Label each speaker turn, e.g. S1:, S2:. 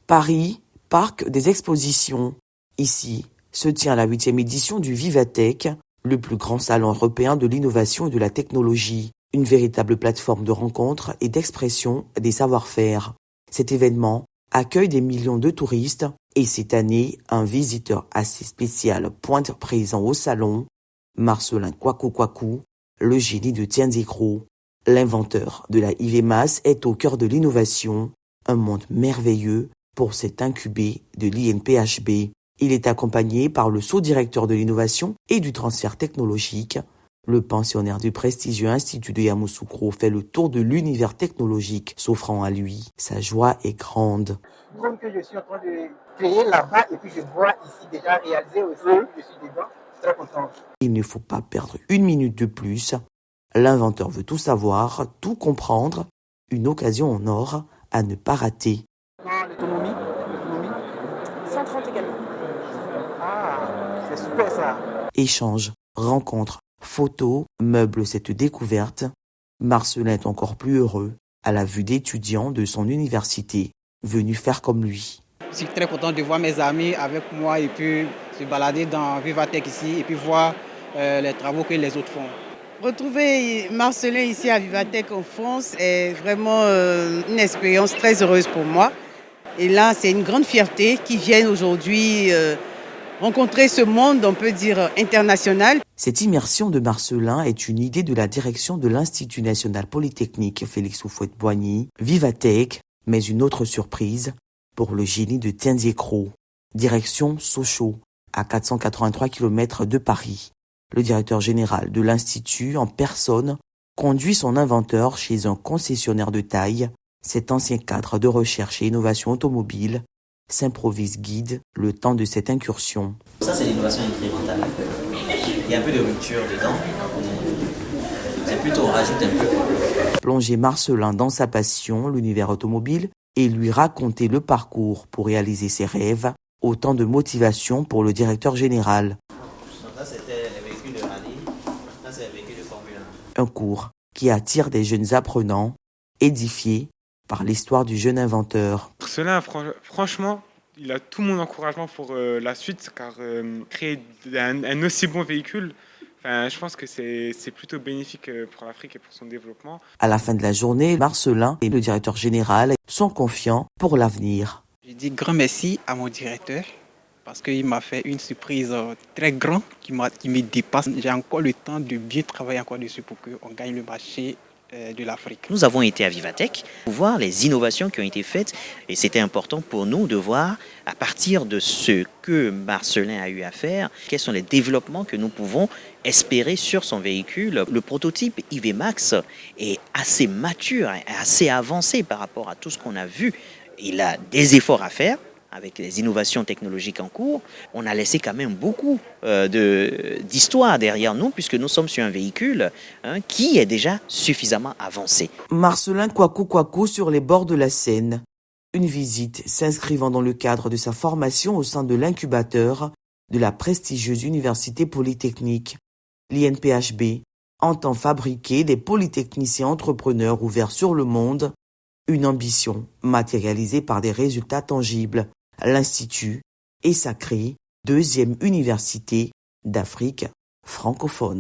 S1: Paris, parc des expositions. Ici se tient la 8e édition du Vivatech, le plus grand salon européen de l'innovation et de la technologie, une véritable plateforme de rencontre et d'expression des savoir-faire. Cet événement accueille des millions de touristes et cette année, un visiteur assez spécial pointe présent au salon, Marcelin Kouakou, le génie de Tianzikro. L'inventeur de la IVMAS est au cœur de l'innovation, un monde merveilleux pour cet incubé de l'INPHB. Il est accompagné par le sous-directeur de l'innovation et du transfert technologique. Le pensionnaire du prestigieux institut de Yamoussoukro fait le tour de l'univers technologique, s'offrant à lui. Sa joie est grande.
S2: Drone que je suis en train de créer là-bas et puis je vois ici déjà réalisé aussi, je suis dedans, je suis très content.
S1: Il ne faut pas perdre une minute de plus. L'inventeur veut tout savoir, tout comprendre. Une occasion en or à ne pas rater.
S2: L'autonomie
S3: 130 également.
S2: Ah, c'est super ça.
S1: Échange, rencontre, photos, meuble cette découverte. Marcelin est encore plus heureux à la vue d'étudiants de son université venus faire comme lui.
S4: Je suis très content de voir mes amis avec moi et puis se balader dans Vivatech ici et puis voir les travaux que les autres font.
S5: Retrouver Marcelin ici à Vivatech en France est vraiment une expérience très heureuse pour moi. Et là, c'est une grande fierté qu'ils viennent aujourd'hui rencontrer ce monde, on peut dire, international.
S1: Cette immersion de Marcelin est une idée de la direction de l'Institut national polytechnique Félix Houphouët-Boigny, Vivatech, mais une autre surprise pour le génie de Tianzikro. Direction Sochaux, à 483 km de Paris. Le directeur général de l'Institut, en personne, conduit son inventeur chez un concessionnaire de taille. Cet ancien cadre de recherche et innovation automobile s'improvise guide le temps de cette incursion.
S6: Ça, c'est l'innovation incrémentale. Il y a un peu de rupture dedans. C'est plutôt, on rajoute un peu.
S1: Plonger Marcelin dans sa passion, l'univers automobile, et lui raconter le parcours pour réaliser ses rêves, autant de motivation pour le directeur général.
S6: Ça, c'était les véhicules de rallye. Ça, c'est les véhicules de Formule
S1: 1. Un cours qui attire des jeunes apprenants, édifiés par l'histoire du jeune inventeur.
S7: Marcelin, franchement, il a tout mon encouragement pour la suite, car créer un aussi bon véhicule, je pense que c'est plutôt bénéfique pour l'Afrique et pour son développement.
S1: À la fin de la journée, Marcelin et le directeur général sont confiants pour l'avenir.
S4: Je dis grand merci à mon directeur parce qu'il m'a fait une surprise très grande qui me dépasse. J'ai encore le temps de bien travailler encore dessus pour qu'on gagne le marché de l'Afrique.
S6: Nous avons été à Vivatech pour voir les innovations qui ont été faites et c'était important pour nous de voir à partir de ce que Marcelin a eu à faire, quels sont les développements que nous pouvons espérer sur son véhicule. Le prototype IVMAX est assez mature, assez avancé par rapport à tout ce qu'on a vu. Il a des efforts à faire. Avec les innovations technologiques en cours, on a laissé quand même beaucoup d'histoire derrière nous, puisque nous sommes sur un véhicule qui est déjà suffisamment avancé.
S1: Marcelin Kouakou sur les bords de la Seine. Une visite s'inscrivant dans le cadre de sa formation au sein de l'incubateur de la prestigieuse université polytechnique. L'INPHB entend fabriquer des polytechniciens entrepreneurs ouverts sur le monde, une ambition matérialisée par des résultats tangibles. L'Institut est sacré 2e université d'Afrique francophone.